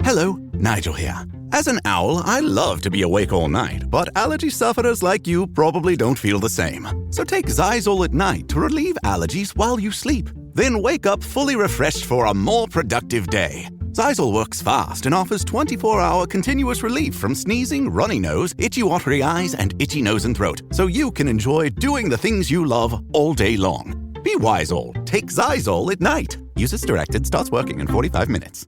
Hello, Nigel here. As an owl, I love to be awake all night, but allergy sufferers like you probably don't feel the same. So take Xyzal at night to relieve allergies while you sleep. Then wake up fully refreshed for a more productive day. Xyzal works fast and offers 24-hour continuous relief from sneezing, runny nose, itchy watery eyes, and itchy nose and throat, so you can enjoy doing the things you love all day long. Be wise all. Take Xyzal at night. Use as directed. Starts working in 45 minutes.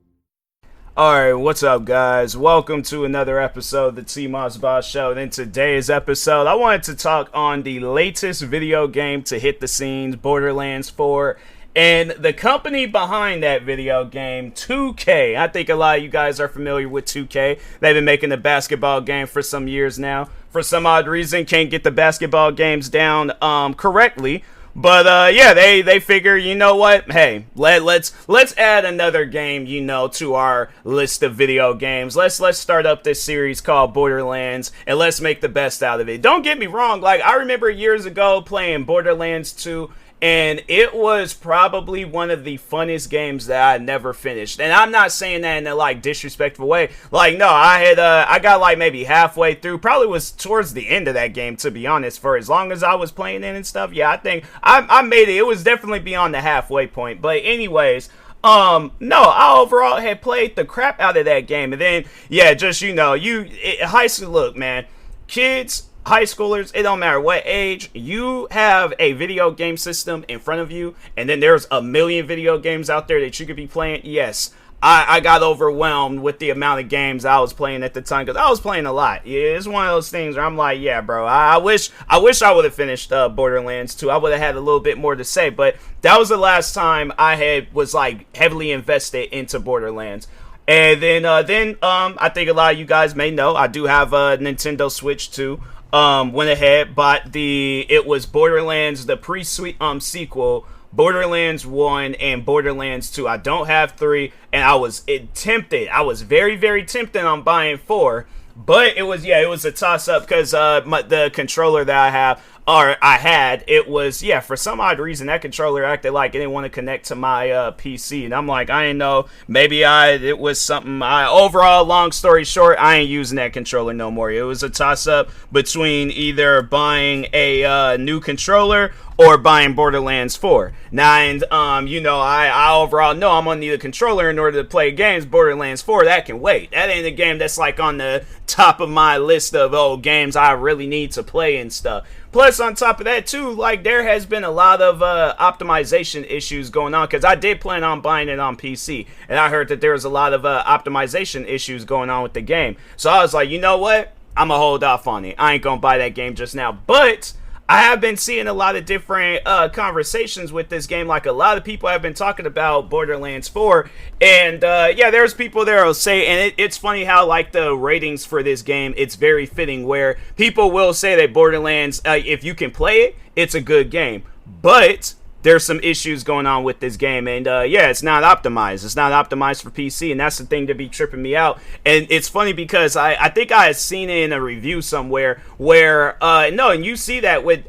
Alright, what's up guys? Welcome to another episode of the TMossBoss Show. And in today's episode, I wanted to talk on the latest video game to hit the scenes, Borderlands 4, and the company behind that video game, 2K. I think a lot of you guys are familiar with 2K. They've been making a basketball game for some years now. For some odd reason, can't get the basketball games down correctly. But yeah, they figure, you know what? Hey, let's add another game, you know, to our list of video games. Let's start up this series called Borderlands and let's make the best out of it. Don't get me wrong, like I remember years ago playing Borderlands 2, and it was probably one of the funnest games that I never finished. And I'm not saying that in a like disrespectful way. Like no, I got like maybe halfway through. Probably was towards the end of that game, to be honest. For as long as I was playing it and stuff, yeah, I think I made it. It was definitely beyond the halfway point. But anyways, no, I overall had played the crap out of that game. And then yeah, just high school. Look, man, kids. High schoolers, it don't matter what age, you have a video game system in front of you, and then there's a million video games out there that you could be playing. Yes, I got overwhelmed with the amount of games I was playing at the time, because I was playing a lot. Yeah, it's one of those things where I'm like, yeah, bro, I wish I would have finished Borderlands 2. I would have had a little bit more to say, but that was the last time I was like heavily invested into Borderlands. And then I think a lot of you guys may know, I do have a Nintendo Switch too. Went ahead, bought it was Borderlands, the sequel, Borderlands 1 and Borderlands 2. I don't have 3, and I was tempted. I was very, very tempted on buying 4, but it was a toss-up because the controller that I had, it was, for some odd reason, that controller acted like it didn't want to connect to my PC, and I'm like, I didn't know, maybe it was something, overall, long story short, I ain't using that controller no more. It was a toss-up between either buying a new controller or buying Borderlands 4. Now, and, I overall know I'm gonna need a controller in order to play games. Borderlands 4, that can wait. That ain't a game that's, like, on the top of my list of, games I really need to play and stuff. Plus, on top of that, too, like, there has been a lot of optimization issues going on, because I did plan on buying it on PC, and I heard that there was a lot of optimization issues going on with the game. So I was like, you know what? I'm gonna hold off on it. I ain't gonna buy that game just now. But I have been seeing a lot of different conversations with this game. Like, a lot of people have been talking about Borderlands 4. And, there's people there who'll say, and it's funny how, like, the ratings for this game, it's very fitting, where people will say that Borderlands, if you can play it, it's a good game. But there's some issues going on with this game, and it's not optimized. It's not optimized for PC, and that's the thing to be tripping me out. And it's funny because I think I had seen it in a review somewhere where and you see that with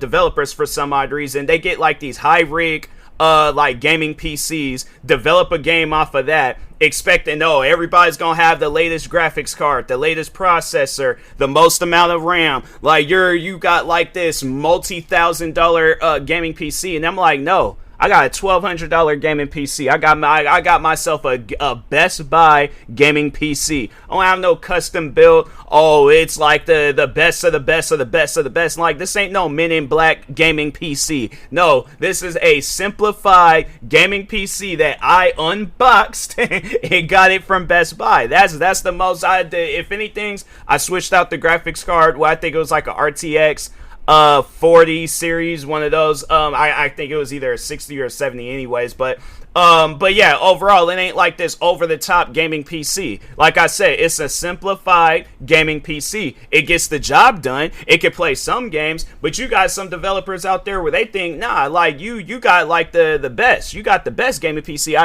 developers for some odd reason. They get like these high rig like gaming PCs, develop a game off of that, expecting, everybody's gonna have the latest graphics card, the latest processor, the most amount of RAM. Like, you got like this multi-$1,000 gaming PC, and I'm like, no, I got a $1,200 gaming PC. I got myself a Best Buy gaming PC. I don't have no custom build. Oh, it's like the best of the best of the best of the best. Like, this ain't no Men in Black gaming PC. No, this is a simplified gaming PC that I unboxed and got it from Best Buy. That's the most I did. If anything, I switched out the graphics card. Well, I think it was like a RTX 40 series, one of those. I think it was either a 60 or a 70 anyways, but yeah, overall, it ain't like this over-the-top gaming PC. Like I said, it's a simplified gaming PC. It gets the job done. It can play some games, but you got some developers out there where they think, nah, like, you got, like, the best. You got the best gaming PC.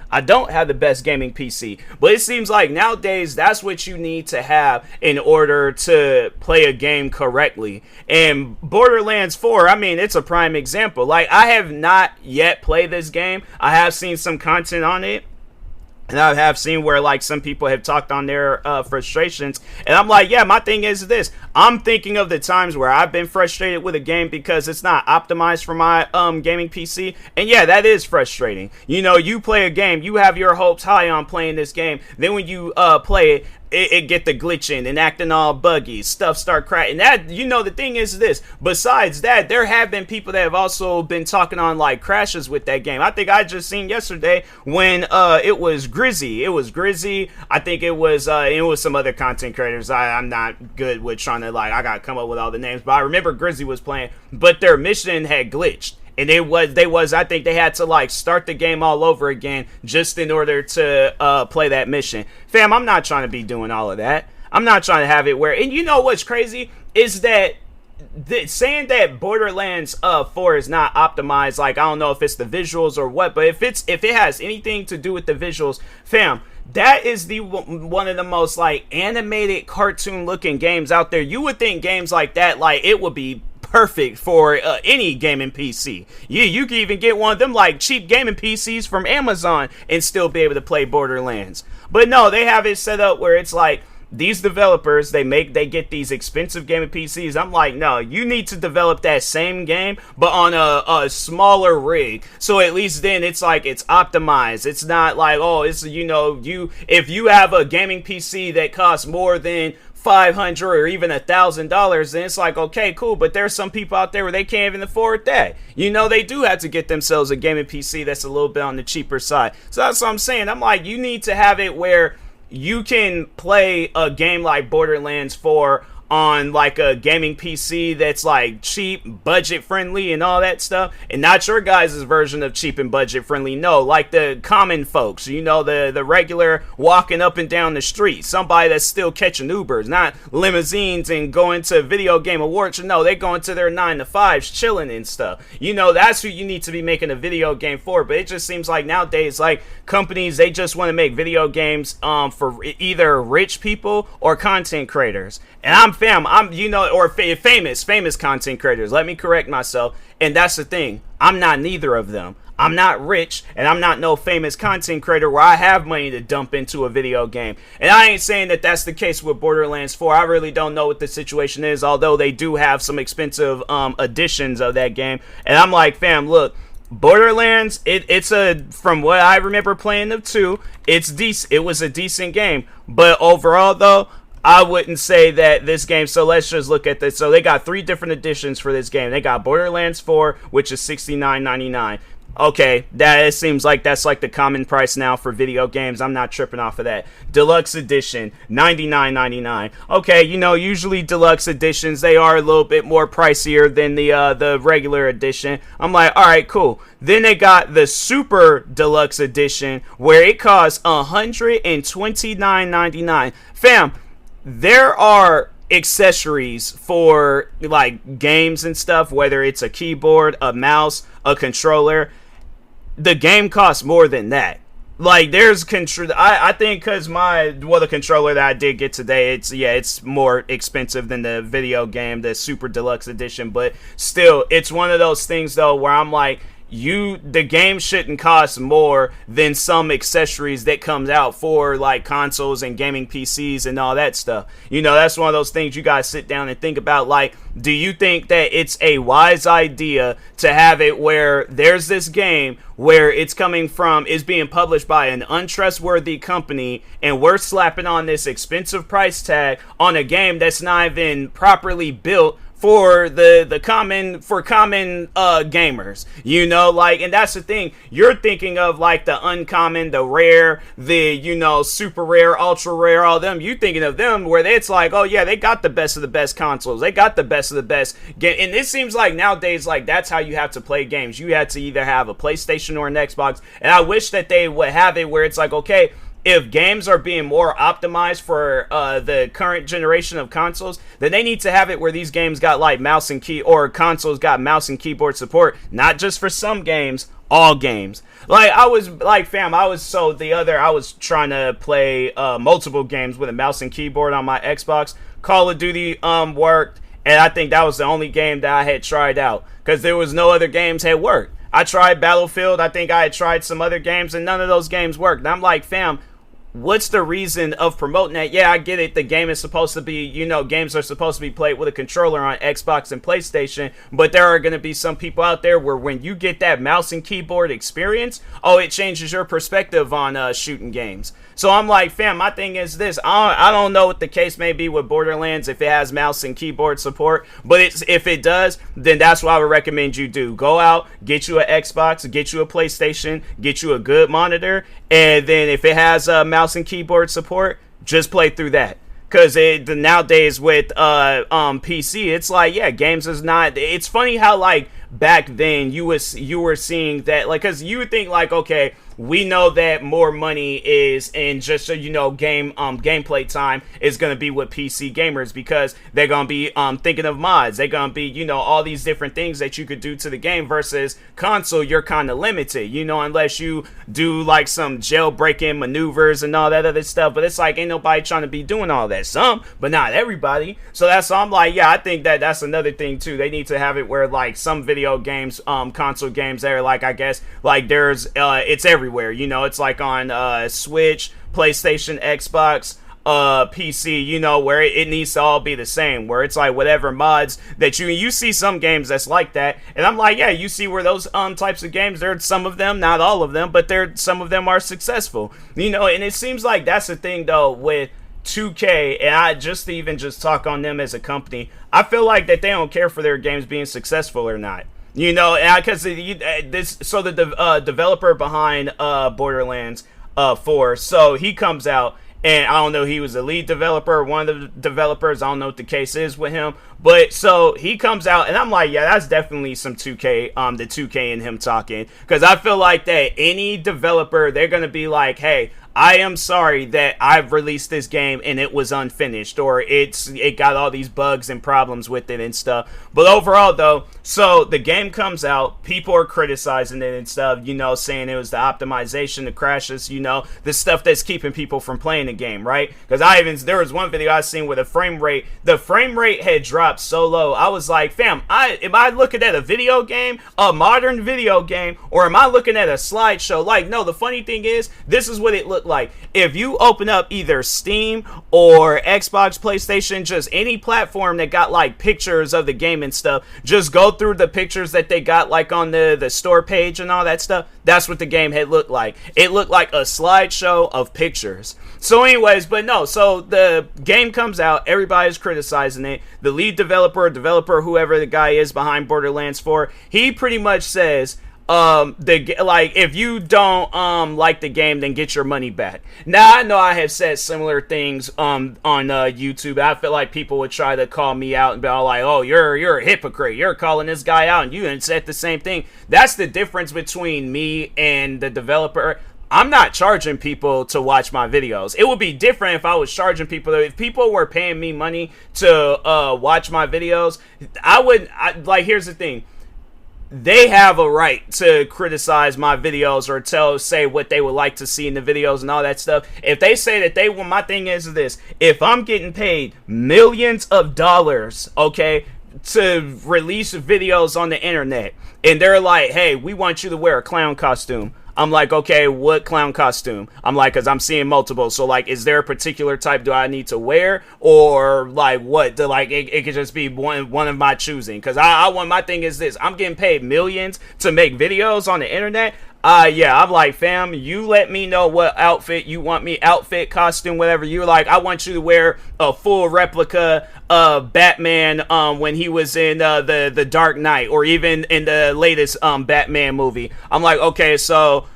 I don't have the best gaming PC, but it seems like nowadays that's what you need to have in order to play a game correctly. And Borderlands 4, I mean, it's a prime example. Like, I have not yet played this game. I have seen some content on it, And I have seen where like some people have talked on their frustrations, and I'm like, yeah, my thing is this. I'm thinking of the times where I've been frustrated with a game because it's not optimized for my gaming PC, and yeah, that is frustrating. You know, you play a game, you have your hopes high on playing this game, then when you play it, it get the glitching and acting all buggy, stuff start cracking. That, you know, the thing is this, besides that, there have been people that have also been talking on like crashes with that game. I think I just seen yesterday when it was Grizzy. I think it was some other content creators. I'm not good with trying to like, I gotta come up with all the names, but I remember Grizzy was playing, but their mission had glitched. And I think they had to like start the game all over again just in order to play that mission. Fam, I'm not trying to be doing all of that. I'm not trying to have it where, and you know what's crazy is that saying that Borderlands 4 is not optimized, like I don't know if it's the visuals or what, but if it has anything to do with the visuals, fam, that is one of the most like animated cartoon looking games out there. You would think games like that, like it would be perfect for any gaming PC. You can even get one of them like cheap gaming PCs from Amazon and still be able to play Borderlands. But no, they have it set up where it's like these developers, they get these expensive gaming PCs. I'm like, no, you need to develop that same game, but on a smaller rig. So at least then it's like it's optimized. It's not like, oh, it's, you know, if you have a gaming PC that costs more than $500 or even $1,000, then it's like, okay, cool, but there's some people out there where they can't even afford that. You know, they do have to get themselves a gaming PC that's a little bit on the cheaper side. So that's what I'm saying. I'm like, you need to have it where you can play a game like Borderlands 4 on like a gaming PC that's like cheap, budget friendly and all that stuff, and not your guys' version of cheap and budget friendly. No, like the common folks, you know, the regular walking up and down the street, somebody that's still catching Ubers, not limousines and going to video game awards. No, they going to their 9 to 5s chilling and stuff. You know, that's who you need to be making a video game for. But it just seems like nowadays, like companies, they just want to make video games for either rich people or content creators. And I'm you know, or famous content creators. Let me correct myself. And that's the thing. I'm not neither of them. I'm not rich, and I'm not no famous content creator where I have money to dump into a video game. And I ain't saying that that's the case with Borderlands 4. I really don't know what the situation is, although they do have some expensive editions of that game. And I'm like, fam, look, Borderlands, it's from what I remember playing of 2, it's decent. It was a decent game. But overall, though, I wouldn't say that this game, so let's just look at this. So they got 3 different editions for this game. They got Borderlands 4, which is $69.99. Okay, it seems like that's like the common price now for video games. I'm not tripping off of that. Deluxe edition, $99.99. Okay, you know, usually deluxe editions, they are a little bit more pricier than the regular edition. I'm like, all right, cool. Then they got the super deluxe edition where it costs $129.99. Fam, there are accessories for like games and stuff, whether it's a keyboard, a mouse, a controller. The game costs more than that. Like there's I think because the controller that I did get today, it's more expensive than the video game, the super deluxe edition, but still, it's one of those things though where I'm like, the game shouldn't cost more than some accessories that comes out for like consoles and gaming PCs and all that stuff. You know, that's one of those things you guys sit down and think about. Like, do you think that it's a wise idea to have it where there's this game where it's being published by an untrustworthy company, and we're slapping on this expensive price tag on a game that's not even properly built for the common gamers, you know, like, and that's the thing. You're thinking of like the uncommon, the rare, the, you know, super rare, ultra rare, all them. You thinking of them where it's like, oh yeah, they got the best of the best consoles, they got the best of the best game. And it seems like nowadays, like, that's how you have to play games. You had to either have a PlayStation or an Xbox. And I wish that they would have it where it's like, okay, if games are being more optimized for the current generation of consoles, then they need to have it where these games got like mouse and key, or consoles got mouse and keyboard support, not just for some games, all games. Like I was trying to play multiple games with a mouse and keyboard on my Xbox. Call of Duty worked, and I think that was the only game that I had tried out because there was no other games had worked. I tried Battlefield. I think I had tried some other games, and none of those games worked. And I'm like, fam, what's the reason of promoting that? Yeah, I get it. The game is supposed to be, games are supposed to be played with a controller on Xbox and PlayStation, but there are going to be some people out there where when you get that mouse and keyboard experience, it changes your perspective on shooting games. So I'm like, fam, my thing is this. I don't know what the case may be with Borderlands if it has mouse and keyboard support, but if it does, then that's what I would recommend you do. Go out, get you an Xbox, get you a PlayStation, get you a good monitor, and then if it has mouse and keyboard support, just play through that. Because nowadays with PC, it's like, yeah, games is not. It's funny how like back then you were seeing that, like, because you would think like, okay, we know that more money is in just gameplay time is going to be with PC gamers, because they're going to be thinking of mods. They're going to be all these different things that you could do to the game, versus console you're kind of limited, unless you do like some jailbreaking maneuvers and all that other stuff. But it's like ain't nobody trying to be doing all that. Some, but not everybody. So I'm like, yeah, I think that's another thing too. They need to have it where like some video games, console games, there, like, I guess like there's it's everywhere. It's like on Switch, PlayStation, Xbox, PC, where it needs to all be the same, where it's like whatever mods that you see some games that's like that. And I'm like, yeah, you see where those types of games, there's some of them, not all of them, but some of them are successful, and it seems like that's the thing though with 2K, and I just talk on them as a company. I feel like that they don't care for their games being successful or not. Because the developer behind Borderlands 4, so he comes out, and I don't know, he was the lead developer, one of the developers. I don't know what the case is with him, but so he comes out, and I'm like, yeah, that's definitely some 2K, the 2K and him talking, because I feel like that any developer, they're gonna be like, hey, I am sorry that I've released this game and it was unfinished, or it got all these bugs and problems with it and stuff. But overall though, so the game comes out, people are criticizing it and stuff, saying it was the optimization, the crashes, the stuff that's keeping people from playing the game, right? Because there was one video I seen where the frame rate had dropped so low. I was like, fam, am I looking at a video game, a modern video game, or am I looking at a slideshow? Like, no, the funny thing is, this is what it looked like. If you open up either Steam or Xbox, PlayStation, just any platform that got like pictures of the game and stuff, just go through the pictures that they got like on the store page and all that stuff. That's what the game had looked like. It looked like a slideshow of pictures. So anyways, but no, so the game comes out, everybody's criticizing it. The lead developer, whoever the guy is behind Borderlands 4, he pretty much says, if you don't like the game, then get your money back. Now I know I have said similar things on YouTube. I feel like people would try to call me out and be all like, oh, you're a hypocrite, you're calling this guy out, and you didn't said the same thing. That's the difference between me and the developer. I'm not charging people to watch my videos. It would be different if I was charging people. If people were paying me money to watch my videos, here's the thing. They have a right to criticize my videos or say what they would like to see in the videos and all that stuff. If they say that they want, my thing is this: if I'm getting paid millions of dollars, okay, to release videos on the internet, and they're like, hey, we want you to wear a clown costume, I'm like, okay, what clown costume? I'm like, because I'm seeing multiple. So, like, is there a particular type do I need to wear? Or, like, what? It could just be one of my choosing. Because I want, my thing is this. I'm getting paid millions to make videos on the internet. Yeah, I'm like, fam, you let me know what outfit you want me, outfit, costume, whatever. You're like, I want you to wear a full replica of Batman when he was in the Dark Knight, or even in the latest Batman movie. I'm like, okay, so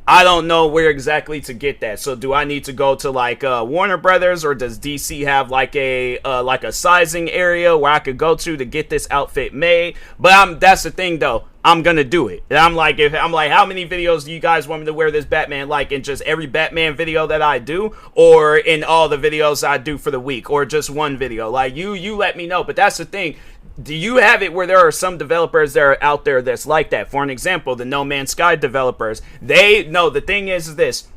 I don't know where exactly to get that. So do I need to go to like Warner Brothers, or does DC have like a sizing area where I could go to get this outfit made? But that's the thing though. I'm gonna do it. And I'm like, how many videos do you guys want me to wear this Batman? Like in just every Batman video that I do, or in all the videos I do for the week, or just one video? Like you let me know. But that's the thing. Do you have it where there are some developers that are out there that's like that? For an example, the No Man's Sky developers. The thing is this.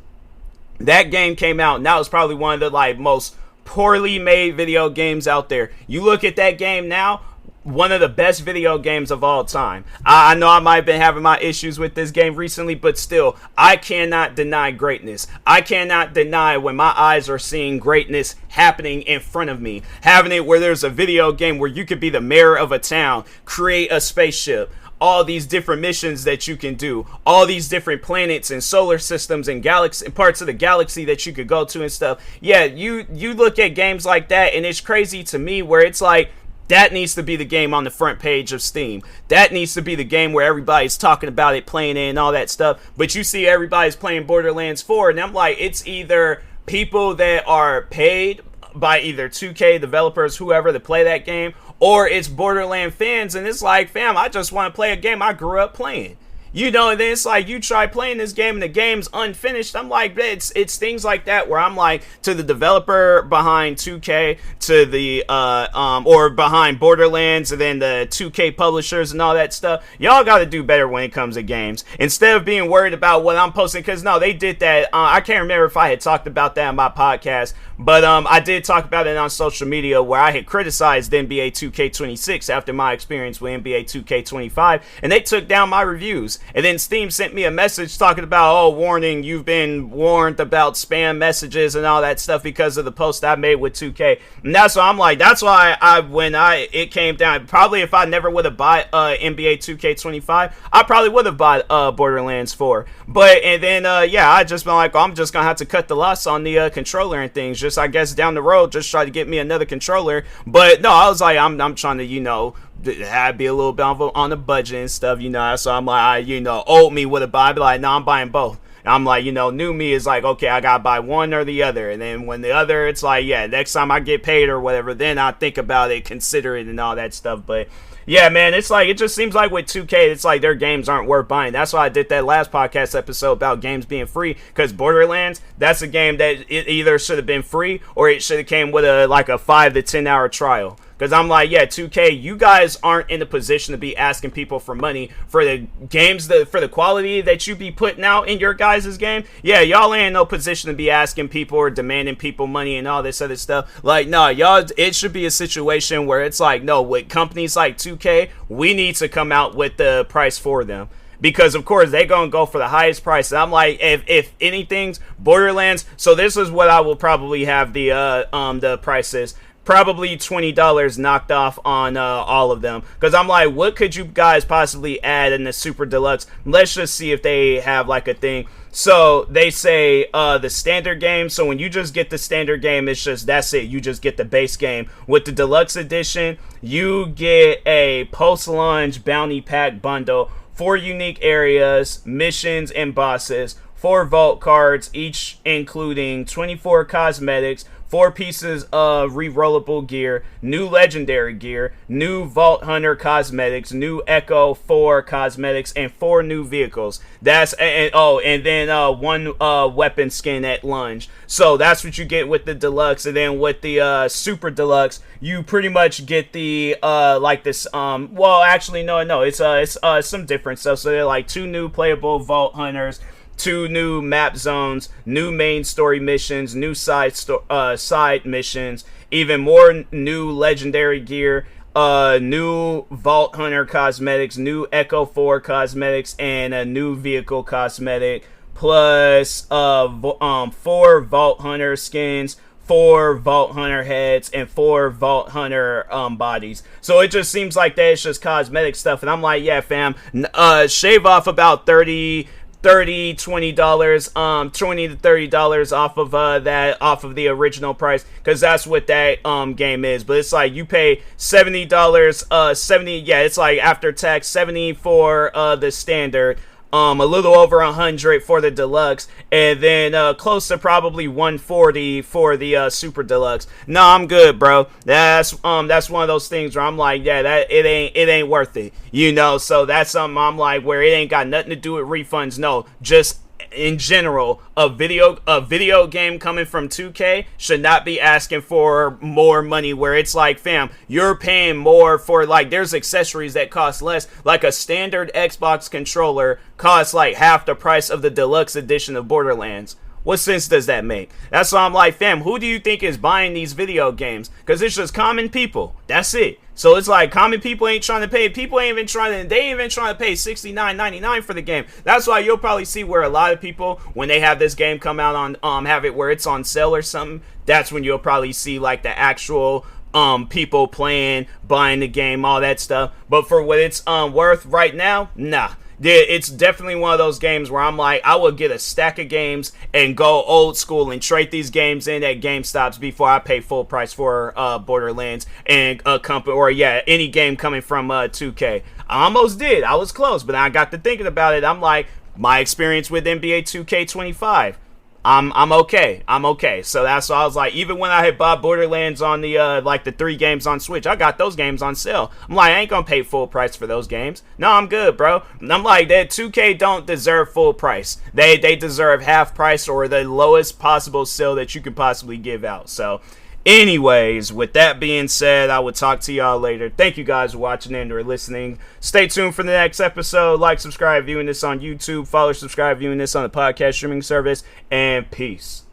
That game came out, and that was probably one of the like most poorly made video games out there. You look at that game now, one of the best video games of all time. I know I might have been having my issues with this game recently, but still, I cannot deny greatness. I cannot deny when my eyes are seeing greatness happening in front of me. Having it where there's a video game where you could be the mayor of a town, create a spaceship, all these different missions that you can do, all these different planets and solar systems and galaxy parts of the galaxy that you could go to and stuff. Yeah, you look at games like that, and it's crazy to me where it's like, that needs to be the game on the front page of Steam. That needs to be the game where everybody's talking about it, playing it, and all that stuff. But you see everybody's playing Borderlands 4, and I'm like, it's either people that are paid by either 2K, developers, whoever, to play that game, or it's Borderlands fans, and it's like, fam, I just want to play a game I grew up playing. You know, and then it's like, you try playing this game and the game's unfinished. I'm like, it's things like that where I'm like, to the developer behind 2K, to the or behind Borderlands, and then the 2K publishers and all that stuff, y'all got to do better when it comes to games, instead of being worried about what I'm posting. Because no, they did that. I can't remember if I had talked about that in my podcast, but I did talk about it on social media where I had criticized NBA 2K26 after my experience with NBA 2K25, and they took down my reviews. And then Steam sent me a message talking about, oh, warning, you've been warned about spam messages and all that stuff because of the post I made with 2K. And that's why I'm like, that's why it came down, probably if I never would have bought NBA 2K25, I probably would have bought Borderlands 4. But, and then, I just been like, I'm just going to have to cut the loss on the controller and things. Just, I guess, down the road, just try to get me another controller. But, no, I was like, I'm trying to, you know, had be a little bit on the budget and stuff, you know. So I'm like, old me would have bought, I'd be like, no, I'm buying both. And I'm like, new me is like, okay, I gotta buy one or the other. And then when the other, it's like, yeah, next time I get paid or whatever, then I think about it, consider it, and all that stuff. But yeah, man, it's like, it just seems like with 2K, it's like their games aren't worth buying. That's why I did that last podcast episode about games being free, because Borderlands, that's a game that it either should have been free or it should have came with a 5 to 10 hour trial. Because I'm like, yeah, 2K, you guys aren't in a position to be asking people for money for the games, for the quality that you be putting out in your guys' game. Yeah, y'all ain't in no position to be asking people or demanding people money and all this other stuff. Like, no, y'all, it should be a situation where it's like, no, with companies like 2K, we need to come out with the price for them. Because, of course, they're going to go for the highest price. And I'm like, if anything's Borderlands, so this is what I will probably have the prices. Probably $20 knocked off on all of them. Because I'm like, what could you guys possibly add in the Super Deluxe? Let's just see if they have like a thing. So they say the standard game. So when you just get the standard game, it's just, that's it. You just get the base game. With the Deluxe Edition, you get a post-launch bounty pack bundle, 4 unique areas, missions, and bosses, 4 vault cards, each including 24 cosmetics, 4 pieces of re-rollable gear, new legendary gear, new Vault Hunter cosmetics, new Echo 4 cosmetics, and 4 new vehicles. That's and then 1 weapon skin at lunge. So that's what you get with the deluxe. And then with the super deluxe, you pretty much get the like this well, actually no, it's some different stuff. So they're like 2 new playable Vault Hunters, 2 new map zones, new main story missions, new side missions, even more new legendary gear, new Vault Hunter cosmetics, new Echo 4 cosmetics, and a new vehicle cosmetic, plus 4 Vault Hunter skins, 4 Vault Hunter heads, and 4 Vault Hunter bodies. So it just seems like that it's just cosmetic stuff. And I'm like, yeah, fam, shave off about $20 $20 to $30 off of that, off of the original price, because that's what that game is. But it's like you pay $70, it's like after tax 70 for the standard, a little over 100 for the deluxe, and then close to probably 140 for the super deluxe. No, I'm good, bro. That's one of those things where I'm like, yeah, that it ain't worth it, you know. So that's something I'm like, where it ain't got nothing to do with refunds. No, just in general, a video game coming from 2K should not be asking for more money, where it's like, fam, you're paying more for, like, there's accessories that cost less. Like a standard Xbox controller costs like half the price of the deluxe edition of Borderlands. What sense does that make? That's why I'm like, fam, who do you think is buying these video games? Because it's just common people. That's it. So it's like common people ain't trying to pay. People ain't even trying to. They ain't even trying to pay $69.99 for the game. That's why you'll probably see where a lot of people, when they have this game come out on have it where it's on sale or something, that's when you'll probably see like the actual people playing, buying the game, all that stuff. But for what it's worth right now, nah. It's definitely one of those games where I'm like, I would get a stack of games and go old school and trade these games in at GameStops before I pay full price for Borderlands and a company, or any game coming from 2K. I almost did. I was close, but I got to thinking about it. I'm like, my experience with NBA 2K25. I'm okay. So that's why I was like, even when I had bought Borderlands on the like the 3 games on Switch, I got those games on sale. I'm like, I ain't gonna pay full price for those games. No, I'm good, bro. And I'm like, that 2K don't deserve full price. They deserve half price or the lowest possible sale that you could possibly give out. So anyways, with that being said, I will talk to y'all later. Thank you guys for watching and or listening. Stay tuned for the next episode. Like, subscribe, viewing this on YouTube. Follow, subscribe, viewing this on the podcast streaming service. And peace.